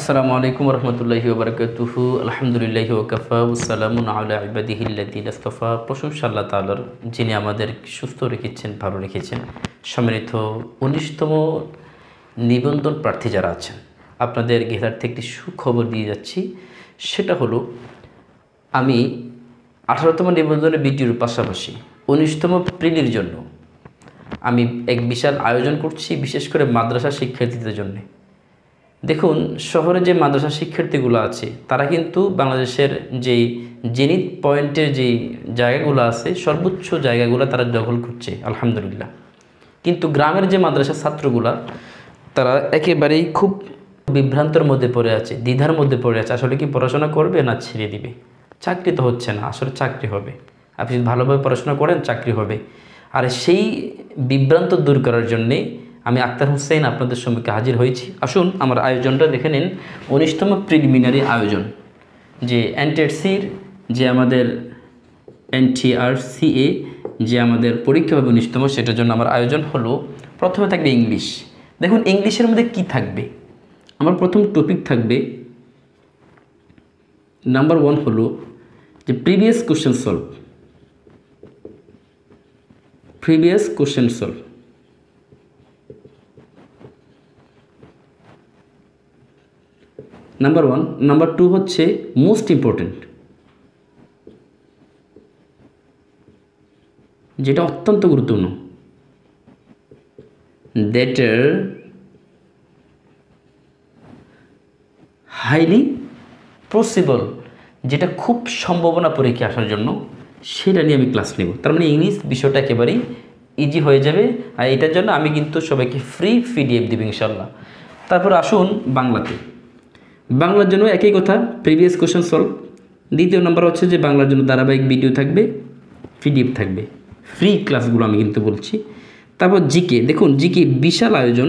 আসসালামু আলাইকুম রহমতুল্লাহি ওবরাকাতুহু আলহামদুলিল্লাহি ওয়াকাফা ওয়াসসালামুন আলা ইবাদিহিল্লাযিনা ইসতাফা। প্রশংসা আল্লাহ তাআলার, যিনি আমাদের সুস্থ রেখেছেন, ভালো রেখেছেন। সম্মানিত 19তম নিবন্ধন প্রার্থী যারা আছেন, আপনাদের গেহার একটি সুখবর দিয়ে যাচ্ছি। সেটা হলো, আমি 18তম নিবন্ধনের ভিডিওর পাশাপাশি 19তম প্রিলির জন্য আমি এক বিশাল আয়োজন করছি, বিশেষ করে মাদ্রাসা শিক্ষার্থীদের জন্য। দেখুন, শহরে যে মাদ্রাসা শিক্ষার্থীগুলো আছে তারা কিন্তু বাংলাদেশের যেই জেনিথ পয়েন্টের যেই জায়গাগুলো আছে, সর্বোচ্চ জায়গাগুলো তারা দখল করছে আলহামদুলিল্লাহ। কিন্তু গ্রামের যে মাদ্রাসা ছাত্রগুলা, তারা একেবারেই খুব বিভ্রান্তের মধ্যে পড়ে আছে, দ্বিধার মধ্যে পড়ে আছে। আসলে কি পড়াশোনা করবে না ছেড়ে দিবে? চাকরি তো হচ্ছে না, আসলে চাকরি হবে। আপনি যদি ভালোভাবে পড়াশোনা করেন চাকরি হবে। আর সেই বিভ্রান্ত দূর করার জন্যে আমি আক্তার হোসেন আপনাদের সম্মুখে হাজির হয়েছি। আসুন আমার আয়োজনটা দেখে নিন। 19তম প্রিলিমিনারি আয়োজন, যে এনটিআরসির যে আমাদের NTRCA যে আমাদের পরীক্ষা হবে 19তম, সেটার জন্য আমার আয়োজন হলো, প্রথমে থাকবে ইংলিশ। দেখুন ইংলিশের মধ্যে কি থাকবে। আমার প্রথম টপিক থাকবে, নাম্বার 1 হলো যে previous question solve. Previous question solve. Number 1। Number 2 হচ্ছে মোস্ট ইম্পর্টেন্ট, যেটা অত্যন্ত গুরুত্বপূর্ণ, দ্যাট আর হাইলি পসিবল, যেটা খুব সম্ভাবনা পরীক্ষা আসার জন্য, সেটা নিয়ে আমি ক্লাস নেব। তার মানে ইংলিশ বিষয়টা একেবারেই ইজি হয়ে যাবে। আর এটার জন্য আমি কিন্তু সবাইকে ফ্রি PDF দেব ইনশাল্লাহ। তারপর আসুন বাংলাতে। বাংলার জন্য একই কথা, প্রিভিয়াস কোশ্চেন সলভ। দ্বিতীয় নম্বর হচ্ছে যে বাংলার জন্য ধারাবাহিক ভিডিও থাকবে, PDF থাকবে, ফ্রি ক্লাসগুলো আমি কিন্তু বলছি। তারপর জিকে। দেখুন জিকে বিশাল আয়োজন।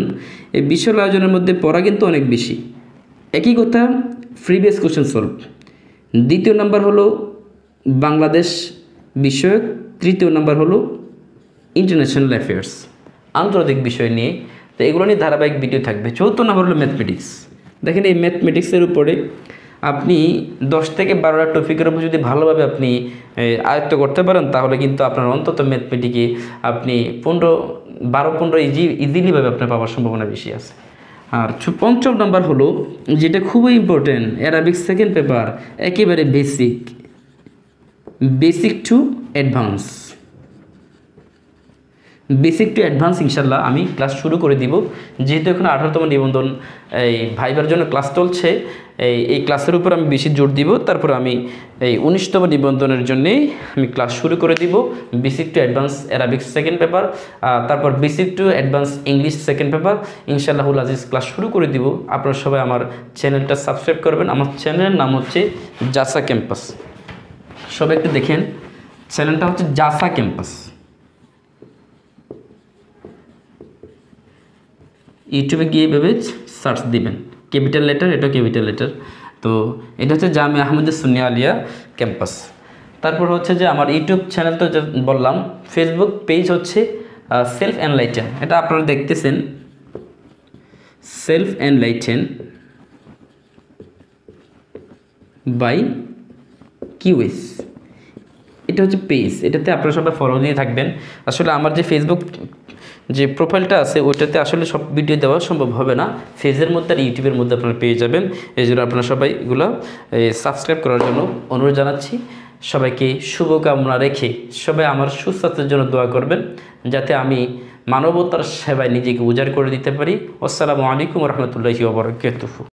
এই বিশাল আয়োজনের মধ্যে পড়া কিন্তু অনেক বেশি। একই কথা, প্রিভিয়াস কোশ্চেন সলভ। দ্বিতীয় নাম্বার হলো বাংলাদেশ বিষয়ক। তৃতীয় নাম্বার হলো ইন্টারন্যাশনাল অ্যাফেয়ার্স, আন্তর্জাতিক বিষয় নিয়ে। তো এগুলো নিয়ে ধারাবাহিক ভিডিও থাকবে। চতুর্থ নাম্বার হলো ম্যাথমেটিক্স। দেখেন এই ম্যাথমেটিক্সের উপরে আপনি 10 থেকে 12টা টপিকের উপর যদি ভালোভাবে আপনি আয়ত্ত করতে পারেন, তাহলে কিন্তু আপনার অন্তত ম্যাথমেটিকে আপনি 12-15 ইজিলিভাবে আপনার পাওয়ার সম্ভাবনা বেশি আছে। আর পঞ্চম নাম্বার হলো যেটা খুবই ইম্পর্টেন্ট, অ্যারাবিক সেকেন্ড পেপার, একেবারে basic to advance. Basic to advance ইনশাল্লাহ আমি ক্লাস শুরু করে দিব। যেহেতু এখন 18তম নিবন্ধন এই ভাইবার জন্য ক্লাস চলছে, এই ক্লাসের উপর আমি বেশি জোর দিব। তারপর আমি এই 19তম নিবন্ধনের জন্যেই আমি ক্লাস শুরু করে দিব। Basic to advance Arabic second paper, তারপর basic to advance English second paper, ইনশাআল্লাহুল আজিজ ক্লাস শুরু করে দিব। আপনারা সবাই আমার চ্যানেলটা সাবস্ক্রাইব করবেন। আমার চ্যানেলের নাম হচ্ছে জাসা ক্যাম্পাস। সবাই একটু দেখেন, চ্যানেলটা হচ্ছে জাসা ক্যাম্পাস। ইউটিউবে গিয়ে ভেবে সার্চ দিবেন, ক্যাপিটাল লেটার, এটা ক্যাপিটাল লেটার। তো এটা হচ্ছে জামিয়া আহমদিয়া সুন্নিয়া আলিয়া ক্যাম্পাস। তারপর হচ্ছে যে আমার ইউটিউব চ্যানেল তো বললাম, ফেসবুক পেজ হচ্ছে সেলফ এনলাইটেন। এটা আপনারা দেখতেছেন, সেলফ এনলাইটেন বাই QS। এটা হচ্ছে পেজ, এটাতে আপনারা সবাই ফলো দিয়ে থাকবেন। আসলে আমার যে ফেসবুক যে প্রোফাইলটা আছে ওইটাতে আসলে সব ভিডিও দেওয়া সম্ভব হবে না। ফেজের মধ্যে আর ইউটিউবের মধ্যে আপনারা পেয়ে যাবেন। এই জন্য আপনারা সবাই এগুলো সাবস্ক্রাইব করার জন্য অনুরোধ জানাচ্ছি। সবাইকে শুভকামনা রেখে সবাই আমার সুস্বাস্থ্যের জন্য দোয়া করবেন, যাতে আমি মানবতার সেবায় নিজেকে উজাড় করে দিতে পারি। আসসালামু আলাইকুম রহমতুল্লাহি ওয়া বারাকাতুহু।